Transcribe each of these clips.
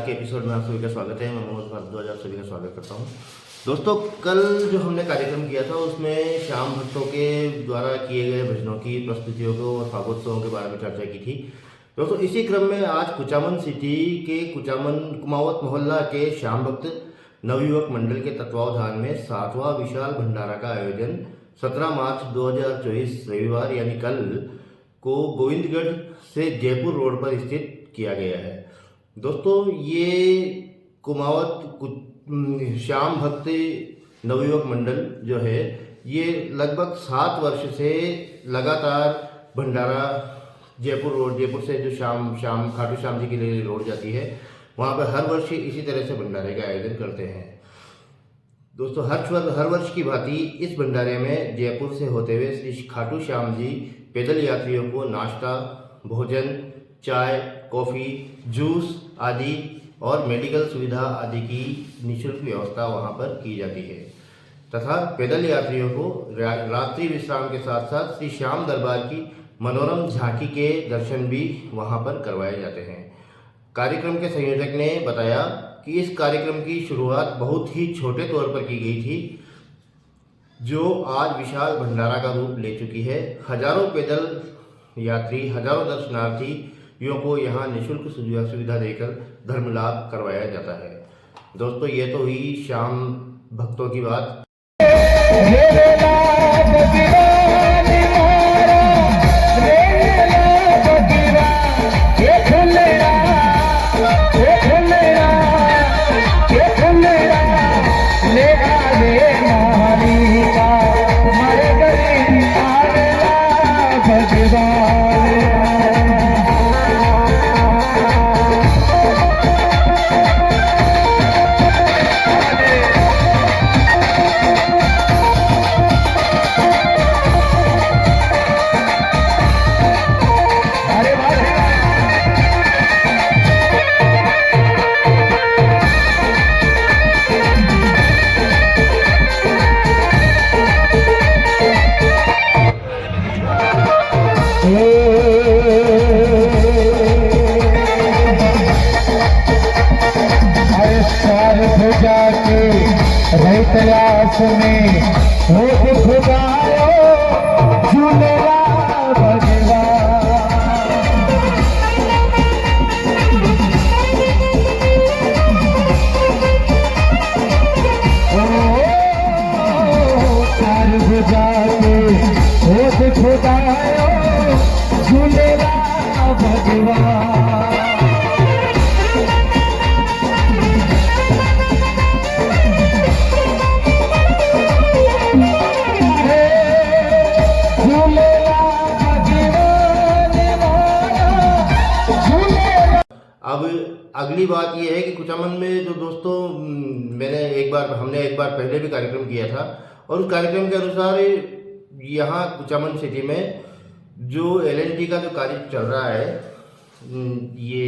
के एपिसोड में आप सभी का स्वागत है। मैं मनोज भारद्वाज आप सभी का स्वागत करता हूं। दोस्तों, कल जो हमने कार्यक्रम किया था उसमें श्याम भक्तों के द्वारा किए गए भजनों की प्रस्तुतियों को और फागोत्सवों के बारे में चर्चा की थी। दोस्तों, इसी क्रम में आज कुचामन सिटी के कुमावत मोहल्ला के श्याम भक्त नवयुवक मंडल के तत्वावधान में 7वां विशाल भंडारा का आयोजन 17 मार्च 2024 रविवार यानी कल को गोविंदगढ़ से जयपुर रोड पर स्थित किया गया है। दोस्तों, ये श्याम भक्त नवयुवक मंडल जो है ये लगभग 7 वर्ष से लगातार भंडारा जयपुर से जो खाटू श्याम जी के लिए रोड जाती है वहाँ पर हर वर्ष इसी तरह से भंडारे का आयोजन करते हैं। दोस्तों, हर वर्ष की भांति इस भंडारे में जयपुर से होते हुए श्री खाटू श्याम जी पैदल यात्रियों को नाश्ता, भोजन, चाय, कॉफ़ी, जूस आदि और मेडिकल सुविधा आदि की निःशुल्क व्यवस्था वहां पर की जाती है तथा पैदल यात्रियों को रात्रि विश्राम के साथ साथ श्री श्याम दरबार की मनोरम झांकी के दर्शन भी वहां पर करवाए जाते हैं। कार्यक्रम के संयोजक ने बताया कि इस कार्यक्रम की शुरुआत बहुत ही छोटे तौर पर की गई थी, जो आज विशाल भंडारा का रूप ले चुकी है। हजारों पैदल यात्री, हजारों दर्शनार्थियों को यहाँ निःशुल्क सुविधा देकर धर्म लाभ करवाया जाता है। दोस्तों, ये तो हुई श्याम भक्तों की बात। तलाश में हो खुदायो झूलेला भगवान। चार भुजा के हो खुदायो झूलेला भगवान। अब अगली बात यह है कि कुचामन में जो दोस्तों हमने एक बार पहले भी कार्यक्रम किया था और उस कार्यक्रम के अनुसार यहाँ कुचामन सिटी में जो LNT का जो कार्य चल रहा है, ये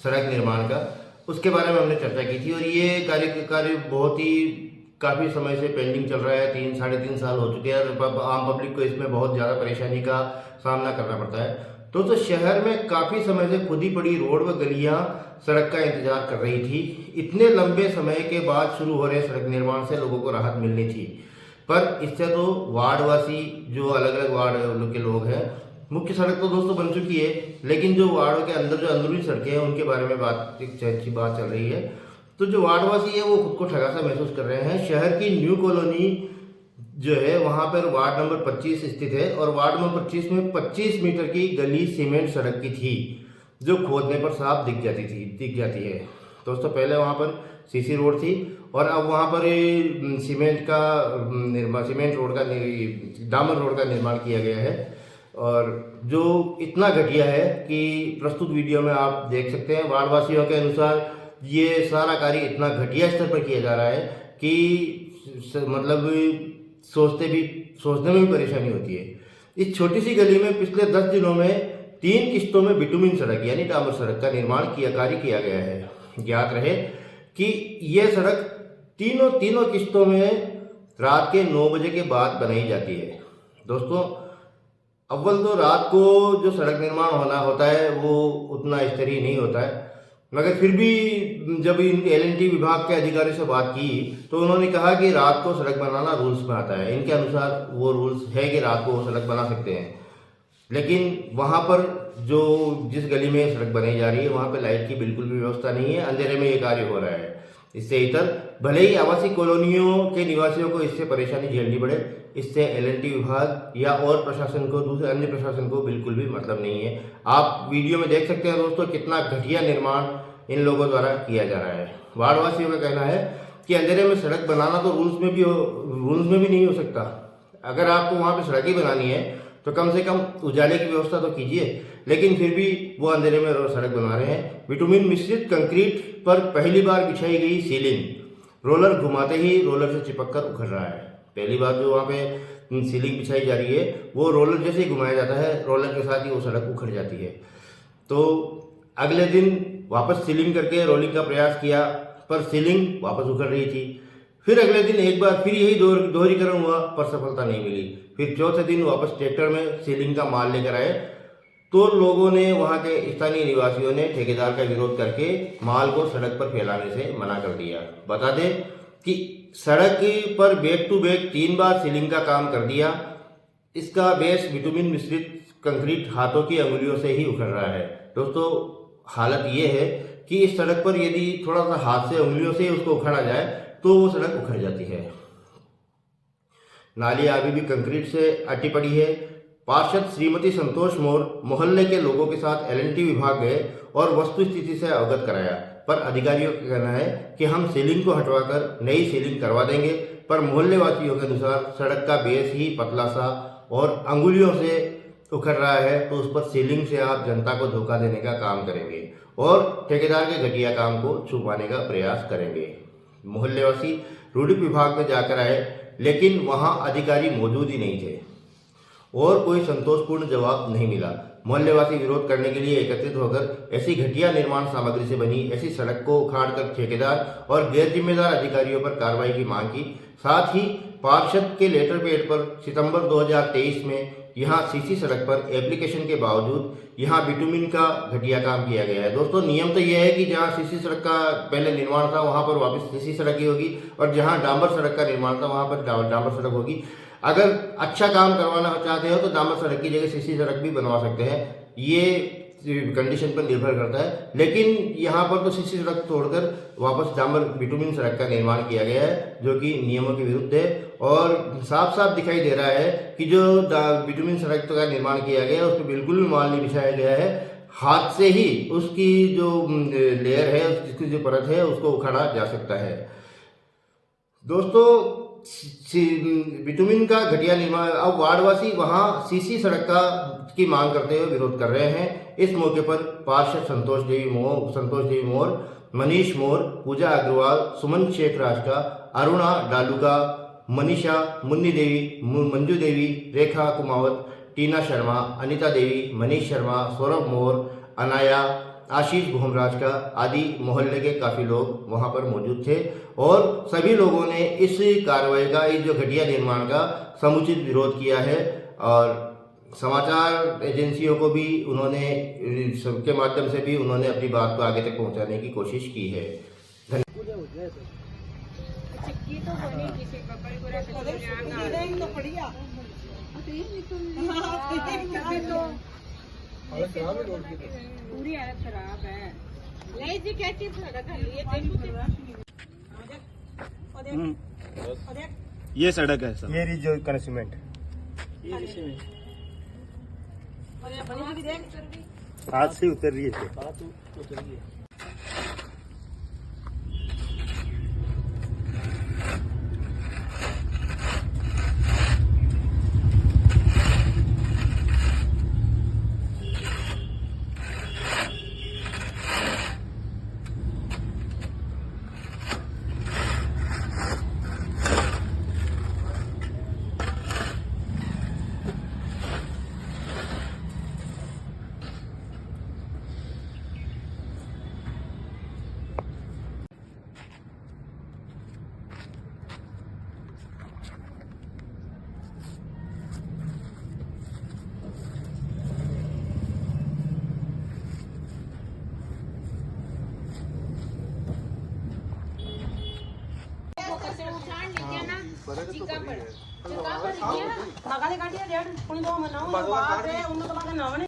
सड़क निर्माण का, उसके बारे में हमने चर्चा की थी और ये कार्य बहुत ही काफ़ी समय से पेंडिंग चल रहा है। 3-3.5 साल हो चुके हैं और आम पब्लिक को इसमें बहुत ज़्यादा परेशानी का सामना करना पड़ता है। तो शहर में काफ़ी समय से खुदी पड़ी रोड व गलियां सड़क का इंतजार कर रही थी। इतने लंबे समय के बाद शुरू हो रहे सड़क निर्माण से लोगों को राहत मिलनी थी, पर इससे तो वार्डवासी जो अलग अलग वार्ड के लोग हैं, मुख्य सड़क तो दोस्तों बन चुकी है, लेकिन जो वार्डों के अंदर जो अंदरूनी सड़कें हैं उनके बारे में अच्छी बात चल रही है। तो जो वार्डवासी है वो खुद को ठगा सा महसूस कर रहे हैं। शहर की न्यू कॉलोनी जो है वहाँ पर वार्ड नंबर 25 स्थित है और वार्ड नंबर 25 में 25 मीटर की गली सीमेंट सड़क की थी, जो खोदने पर साफ दिख जाती है। दोस्तों, पहले वहाँ पर सीसी रोड थी और अब वहाँ पर डामर रोड का निर्माण किया गया है और जो इतना घटिया है कि प्रस्तुत वीडियो में आप देख सकते हैं। वार्डवासियों के अनुसार ये सारा कार्य इतना घटिया स्तर पर किया जा रहा है कि मतलब सोचने में भी परेशानी होती है। इस छोटी सी गली में पिछले 10 दिनों में 3 किस्तों में बिटुमिन सड़क यानी डामर सड़क का निर्माण कार्य किया गया है। ज्ञात रहे कि यह सड़क तीनों किस्तों में रात के 9 बजे के बाद बनाई जाती है। दोस्तों, अव्वल तो रात को जो सड़क निर्माण होता है वो उतना स्तरीय नहीं होता है। मगर फिर भी जब इन L&T विभाग के अधिकारी से बात की तो उन्होंने कहा कि रात को सड़क बनाना रूल्स में आता है। इनके अनुसार वो रूल्स है कि रात को वो सड़क बना सकते हैं, लेकिन वहाँ पर जिस गली में सड़क बनाई जा रही है वहाँ पे लाइट की बिल्कुल भी व्यवस्था नहीं है। अंधेरे में ये कार्य हो रहा है। इससे इतर भले ही आवासीय कॉलोनियों के निवासियों को इससे परेशानी झेलनी पड़े, इससे L&T विभाग या और प्रशासन को, दूसरे अन्य प्रशासन को बिल्कुल भी मतलब नहीं है। आप वीडियो में देख सकते हैं दोस्तों कितना घटिया निर्माण इन लोगों द्वारा किया जा रहा है। वार्डवासियों का कहना है कि अंधेरे में सड़क बनाना तो रूल्स में भी नहीं हो सकता। अगर आपको वहाँ पर सड़क ही बनानी है तो कम से कम उजाले की व्यवस्था तो कीजिए, लेकिन फिर भी वो अंधेरे में सड़क बना रहे हैं। बिटुमिन मिश्रित कंक्रीट पर पहली बार बिछाई गई सीलिंग, रोलर घुमाते ही रोलर से चिपक कर उखड़ रहा है। पहली बार जो वहाँ पे सीलिंग बिछाई जा रही है वो रोलर जैसे ही घुमाया जाता है, रोलर के साथ ही वो सड़क उखड़ जाती है। तो अगले दिन वापस सीलिंग करके रोलिंग का प्रयास किया पर सीलिंग वापस उखड़ रही थी। फिर अगले दिन एक बार फिर यही दोहरीकरण हुआ पर सफलता नहीं मिली। फिर चौथे दिन वापस ट्रैक्टर में सीलिंग का माल लेकर आए तो लोगों ने, वहाँ के स्थानीय निवासियों ने ठेकेदार का विरोध करके माल को सड़क पर फैलाने से मना कर दिया। बता दें कि सड़क पर बैक टू बैक 3 बार सीलिंग का काम कर दिया। इसका बेस बिटुमिन मिश्रित कंक्रीट हाथों की अंगुलियों से ही उखड़ रहा है। दोस्तों हालत ये है कि इस सड़क पर यदि थोड़ा सा हाथ से, उंगलियों से उसको उखाड़ा जाए तो वो सड़क उखड़ जाती है। नाली अभी भी कंक्रीट से अटी पड़ी है। पार्षद श्रीमती संतोष मोर मोहल्ले के लोगों के साथ L&T विभाग गए और वस्तु स्थिति से अवगत कराया, पर अधिकारियों का कहना है कि हम सीलिंग को हटवाकर नई सीलिंग करवा देंगे। पर मोहल्ले वासियों के अनुसार सड़क का बेस ही पतला सा और अंगुलियों से उखड़ रहा है, तो उस पर सीलिंग से आप जनता को धोखा देने का काम करेंगे और ठेकेदार के घटिया काम को छुपाने का प्रयास करेंगे। मोहल्लेवासी रूडिक विभाग में जाकर आए, लेकिन वहां अधिकारी मौजूद ही नहीं थे और कोई संतोषपूर्ण जवाब नहीं मिला। मोहल्लेवासी विरोध करने के लिए एकत्रित होकर ऐसी घटिया निर्माण सामग्री से बनी ऐसी सड़क को उखाड़कर ठेकेदार और गैर जिम्मेदार अधिकारियों पर कार्रवाई की मांग की। साथ ही पार्षद के लेटर पैड पर सितंबर 2023 में यहां सीसी सड़क पर एप्लीकेशन के बावजूद यहां बिटुमिन का घटिया काम किया गया है। दोस्तों नियम तो यह है कि जहां सीसी सड़क का पहले निर्माण था वहां पर वापस सीसी सड़क ही होगी और जहां डांबर सड़क का निर्माण था वहां पर डांबर सड़क होगी। अगर अच्छा काम करवाना चाहते हो तो डांबर सड़क की जगह सीसी सड़क भी बनवा सकते हैं, ये कंडीशन पर निर्भर करता है। लेकिन यहाँ पर तो सीसी सड़क तोड़कर वापस डांबर बिटुमिन सड़क का निर्माण किया गया है, जो कि नियमों के विरुद्ध है और साफ साफ दिखाई दे रहा है कि जो बिटुमिन सड़क का निर्माण किया गया है उस पर बिल्कुल भी माल नहीं बिछाया गया है। हाथ से ही उसकी जो लेयर है, उसकी जो परत है, उसको उखाड़ा जा सकता है। दोस्तों बिटुमिन का घटिया निर्माण, अब वार्डवासी वहां सीसी सड़क की मांग करते हुए विरोध कर रहे हैं। इस मौके पर पार्षद संतोष देवी मोर, मनीष मोर, पूजा अग्रवाल, सुमन शेख राजका, अरुणा डालुका, मनीषा, मुन्नी देवी, मंजू देवी, रेखा कुमावत, टीना शर्मा, अनीता देवी, मनीष शर्मा, सौरभ मोर, अनाया, आशीष भोमराज का आदि मोहल्ले के काफ़ी लोग वहां पर मौजूद थे और सभी लोगों ने इस कार्रवाई का, इस जो घटिया निर्माण का समुचित विरोध किया है और समाचार एजेंसियों को भी उन्होंने, सबके माध्यम से भी उन्होंने अपनी बात को आगे तक पहुंचाने की कोशिश की है। पूरी हालत खराब है। नहीं जी कैसी सड़क है ये सड़क है सर, ये जो कनेक्शमेंट हाथ से उतर रही है। कचरा उठान लीजिए ना चिका पर ਮਗਾਲੇ ਕਾਟਿਆ ਡੇਢ ਹੁਣ ਦੋ ਮਨਾਉਂ ਬਾਅਦ ਦੇ ਉਹਨੂੰ ਤਾਂ ਬਾਅਦ ਨਾਵਣੇ